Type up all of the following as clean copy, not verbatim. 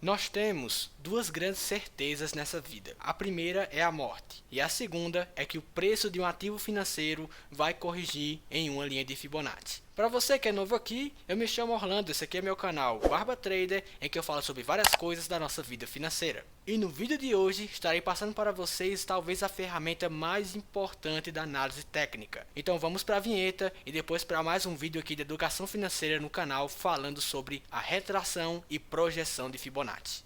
Nós temos duas grandes certezas nessa vida. A primeira é a morte, e a segunda é que o preço de um ativo financeiro vai corrigir em uma linha de Fibonacci. Para você que é novo aqui, eu me chamo Orlando, esse aqui é meu canal Barba Trader, em que eu falo sobre várias coisas da nossa vida financeira. E no vídeo de hoje estarei passando para vocês talvez a ferramenta mais importante da análise técnica. Então vamos para a vinheta e depois para mais um vídeo aqui de educação financeira no canal falando sobre a retração e projeção de Fibonacci.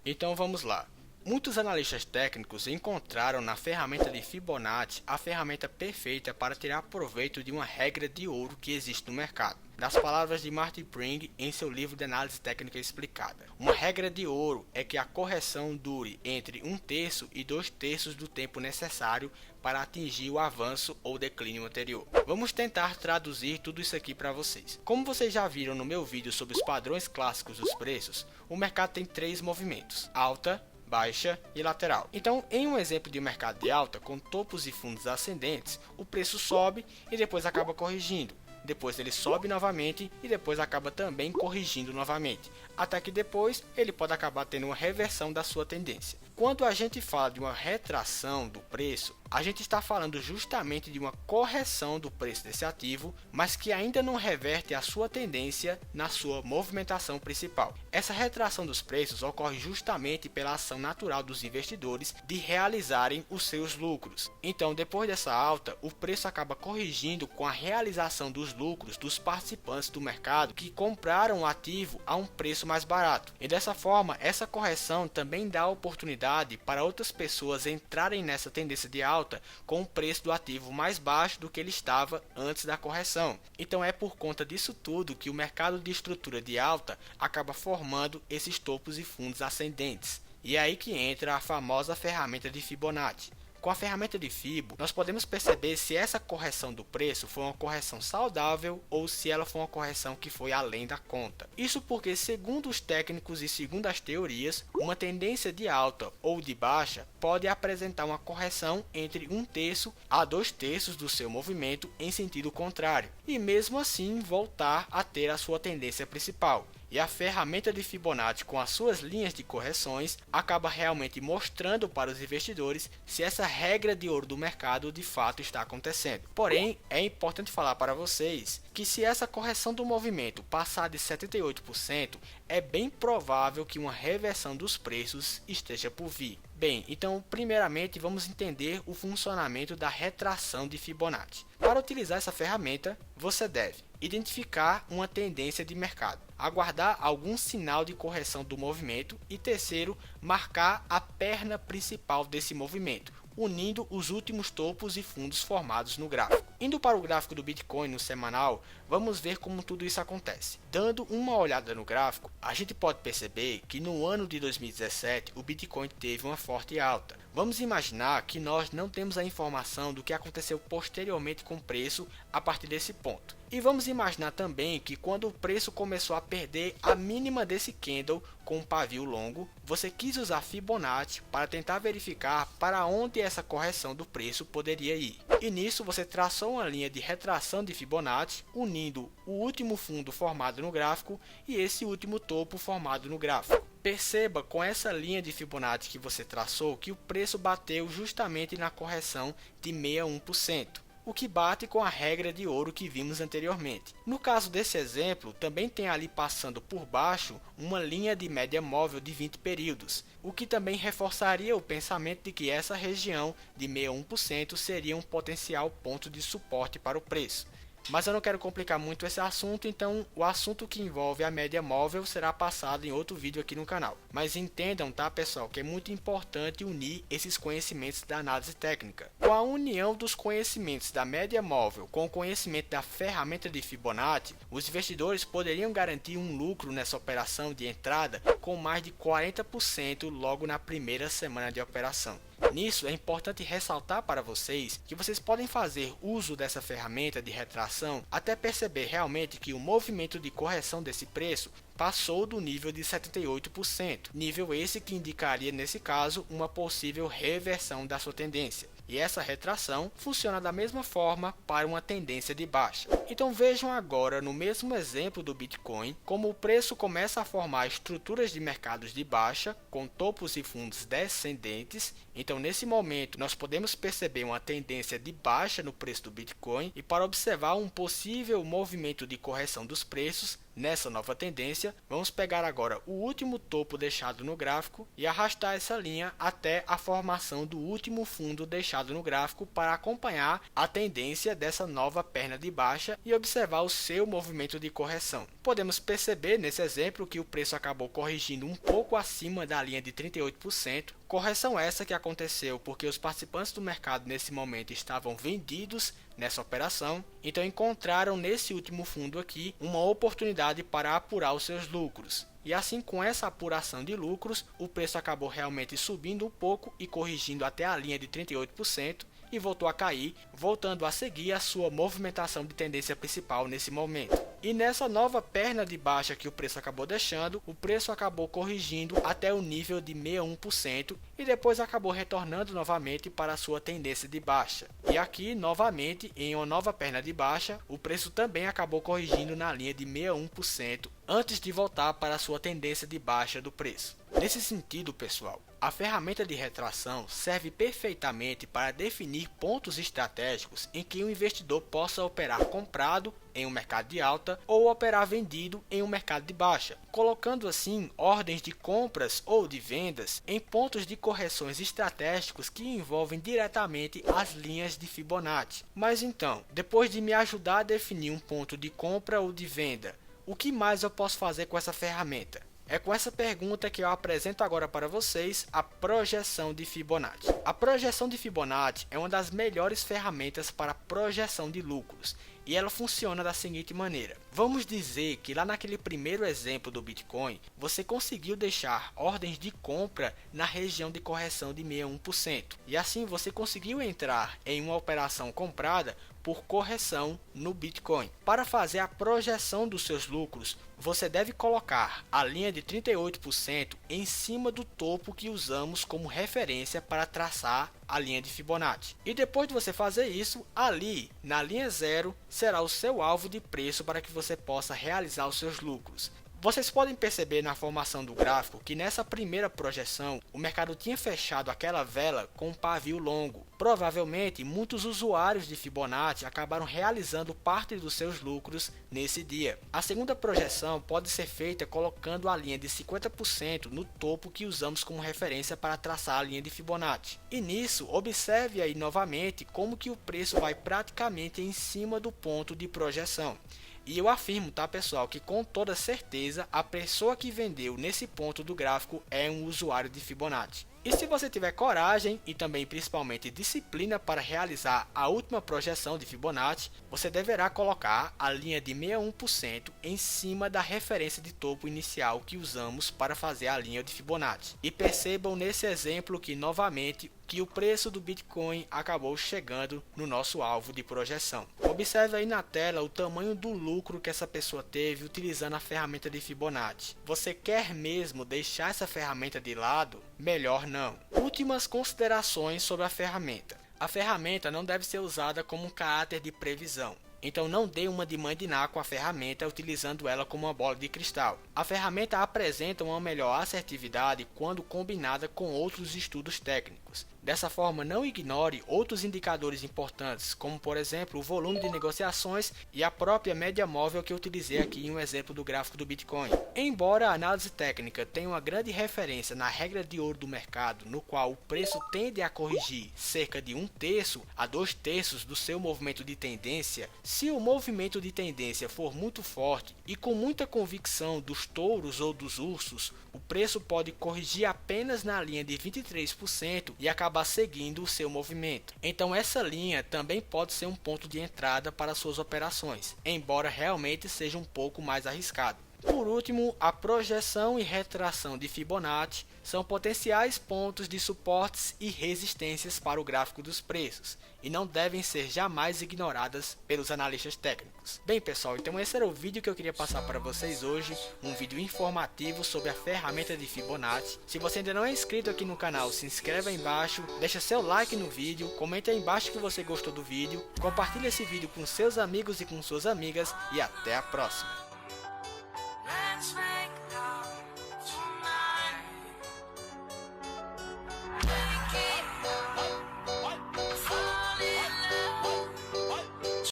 Então vamos lá. Muitos analistas técnicos encontraram na ferramenta de Fibonacci a ferramenta perfeita para tirar proveito de uma regra de ouro que existe no mercado. Das palavras de Martin Pring em seu livro de análise técnica explicada. Uma regra de ouro é que a correção dure entre 1/3 e 2/3 do tempo necessário para atingir o avanço ou declínio anterior. Vamos tentar traduzir tudo isso aqui para vocês. Como vocês já viram no meu vídeo sobre os padrões clássicos dos preços, o mercado tem 3 movimentos: alta, baixa e lateral. Então, em um exemplo de um mercado de alta, com topos e fundos ascendentes, o preço sobe e depois acaba corrigindo. Depois ele sobe novamente e depois acaba também corrigindo novamente, até que depois ele pode acabar tendo uma reversão da sua tendência. Quando a gente fala de uma retração do preço, a gente está falando justamente de uma correção do preço desse ativo, mas que ainda não reverte a sua tendência na sua movimentação principal. Essa retração dos preços ocorre justamente pela ação natural dos investidores de realizarem os seus lucros. Então, depois dessa alta, o preço acaba corrigindo com a realização dos lucros dos participantes do mercado que compraram o ativo a um preço mais barato. E dessa forma, essa correção também dá oportunidade para outras pessoas entrarem nessa tendência de alta com o preço do ativo mais baixo do que ele estava antes da correção. Então é por conta disso tudo que o mercado de estrutura de alta acaba formando esses topos e fundos ascendentes. E é aí que entra a famosa ferramenta de Fibonacci. Com a ferramenta de Fibo, nós podemos perceber se essa correção do preço foi uma correção saudável ou se ela foi uma correção que foi além da conta. Isso porque, segundo os técnicos e segundo as teorias, uma tendência de alta ou de baixa pode apresentar uma correção entre 1/3 a 2/3 do seu movimento em sentido contrário, e mesmo assim voltar a ter a sua tendência principal. E a ferramenta de Fibonacci, com as suas linhas de correções, acaba realmente mostrando para os investidores se essa regra de ouro do mercado de fato está acontecendo. Porém, é importante falar para vocês que se essa correção do movimento passar de 78%, é bem provável que uma reversão dos preços esteja por vir. Bem, então primeiramente vamos entender o funcionamento da retração de Fibonacci. Para utilizar essa ferramenta, você deve identificar uma tendência de mercado, aguardar algum sinal de correção do movimento e, terceiro, marcar a perna principal desse movimento, unindo os últimos topos e fundos formados no gráfico. Indo para o gráfico do Bitcoin no semanal, vamos ver como tudo isso acontece. Dando uma olhada no gráfico, a gente pode perceber que no ano de 2017 o Bitcoin teve uma forte alta. Vamos imaginar que nós não temos a informação do que aconteceu posteriormente com o preço a partir desse ponto. E vamos imaginar também que quando o preço começou a perder a mínima desse candle com um pavio longo, você quis usar Fibonacci para tentar verificar para onde essa correção do preço poderia ir. E nisso você traçou uma linha de retração de Fibonacci, unindo o último fundo formado no gráfico e esse último topo formado no gráfico. Perceba com essa linha de Fibonacci que você traçou que o preço bateu justamente na correção de 61%. O que bate com a regra de ouro que vimos anteriormente. No caso desse exemplo, também tem ali passando por baixo uma linha de média móvel de 20 períodos, o que também reforçaria o pensamento de que essa região de 61% seria um potencial ponto de suporte para o preço. Mas eu não quero complicar muito esse assunto, então o assunto que envolve a média móvel será passado em outro vídeo aqui no canal. Mas entendam, tá, pessoal, que é muito importante unir esses conhecimentos da análise técnica. Com a união dos conhecimentos da média móvel com o conhecimento da ferramenta de Fibonacci, os investidores poderiam garantir um lucro nessa operação de entrada com mais de 40% logo na primeira semana de operação. Nisso é importante ressaltar para vocês que vocês podem fazer uso dessa ferramenta de retração até perceber realmente que o movimento de correção desse preço passou do nível de 78%, nível esse que indicaria nesse caso uma possível reversão da sua tendência. E essa retração funciona da mesma forma para uma tendência de baixa. Então vejam agora no mesmo exemplo do Bitcoin, como o preço começa a formar estruturas de mercados de baixa, com topos e fundos descendentes. Então nesse momento nós podemos perceber uma tendência de baixa no preço do Bitcoin, e para observar um possível movimento de correção dos preços nessa nova tendência, vamos pegar agora o último topo deixado no gráfico e arrastar essa linha até a formação do último fundo deixado no gráfico para acompanhar a tendência dessa nova perna de baixa e observar o seu movimento de correção. Podemos perceber nesse exemplo que o preço acabou corrigindo um pouco acima da linha de 38%, correção essa que aconteceu porque os participantes do mercado nesse momento estavam vendidos nessa operação, então encontraram nesse último fundo aqui uma oportunidade para apurar os seus lucros. E assim, com essa apuração de lucros, o preço acabou realmente subindo um pouco e corrigindo até a linha de 38% e voltou a cair, voltando a seguir a sua movimentação de tendência principal nesse momento. E nessa nova perna de baixa que o preço acabou deixando, o preço acabou corrigindo até o nível de 61% e depois acabou retornando novamente para a sua tendência de baixa. E aqui, novamente, em uma nova perna de baixa, o preço também acabou corrigindo na linha de 61% antes de voltar para a sua tendência de baixa do preço. Nesse sentido, pessoal, a ferramenta de retração serve perfeitamente para definir pontos estratégicos em que o investidor possa operar comprado em um mercado de alta ou operar vendido em um mercado de baixa, colocando assim ordens de compras ou de vendas em pontos de correções estratégicos que envolvem diretamente as linhas de Fibonacci. Mas então, depois de me ajudar a definir um ponto de compra ou de venda, o que mais eu posso fazer com essa ferramenta? É com essa pergunta que eu apresento agora para vocês a projeção de Fibonacci. A projeção de Fibonacci é uma das melhores ferramentas para projeção de lucros e ela funciona da seguinte maneira. Vamos dizer que lá naquele primeiro exemplo do Bitcoin, você conseguiu deixar ordens de compra na região de correção de 61% e assim você conseguiu entrar em uma operação comprada por correção no Bitcoin. Para fazer a projeção dos seus lucros, você deve colocar a linha de 38% em cima do topo que usamos como referência para traçar a linha de Fibonacci. E depois de você fazer isso, ali na linha 0 será o seu alvo de preço para que você possa realizar os seus lucros. Vocês podem perceber na formação do gráfico que nessa primeira projeção o mercado tinha fechado aquela vela com um pavio longo. Provavelmente muitos usuários de Fibonacci acabaram realizando parte dos seus lucros nesse dia. A segunda projeção pode ser feita colocando a linha de 50% no topo que usamos como referência para traçar a linha de Fibonacci. E nisso, observe aí novamente como que o preço vai praticamente em cima do ponto de projeção. E eu afirmo, tá pessoal, que com toda certeza a pessoa que vendeu nesse ponto do gráfico é um usuário de Fibonacci. E se você tiver coragem e também principalmente disciplina para realizar a última projeção de Fibonacci, você deverá colocar a linha de 61% em cima da referência de topo inicial que usamos para fazer a linha de Fibonacci. E percebam nesse exemplo que novamente que o preço do Bitcoin acabou chegando no nosso alvo de projeção. Observe aí na tela o tamanho do lucro que essa pessoa teve utilizando a ferramenta de Fibonacci. Você quer mesmo deixar essa ferramenta de lado? Melhor não. Últimas considerações sobre a ferramenta. A ferramenta não deve ser usada como um caráter de previsão. Então não dê uma de mandinar com a ferramenta utilizando ela como uma bola de cristal. A ferramenta apresenta uma melhor assertividade quando combinada com outros estudos técnicos. Dessa forma, não ignore outros indicadores importantes, como por exemplo o volume de negociações e a própria média móvel que eu utilizei aqui em um exemplo do gráfico do Bitcoin. Embora a análise técnica tenha uma grande referência na regra de ouro do mercado, no qual o preço tende a corrigir cerca de 1/3 a 2/3 do seu movimento de tendência, se o movimento de tendência for muito forte e com muita convicção dos touros ou dos ursos, o preço pode corrigir apenas na linha de 23% e acabar seguindo o seu movimento. Então essa linha também pode ser um ponto de entrada para suas operações, embora realmente seja um pouco mais arriscado. Por último, a projeção e retração de Fibonacci são potenciais pontos de suportes e resistências para o gráfico dos preços e não devem ser jamais ignoradas pelos analistas técnicos. Bem pessoal, então esse era o vídeo que eu queria passar para vocês hoje, um vídeo informativo sobre a ferramenta de Fibonacci. Se você ainda não é inscrito aqui no canal, se inscreve aí embaixo, deixa seu like no vídeo, comente aí embaixo que você gostou do vídeo, compartilhe esse vídeo com seus amigos e com suas amigas e até a próxima.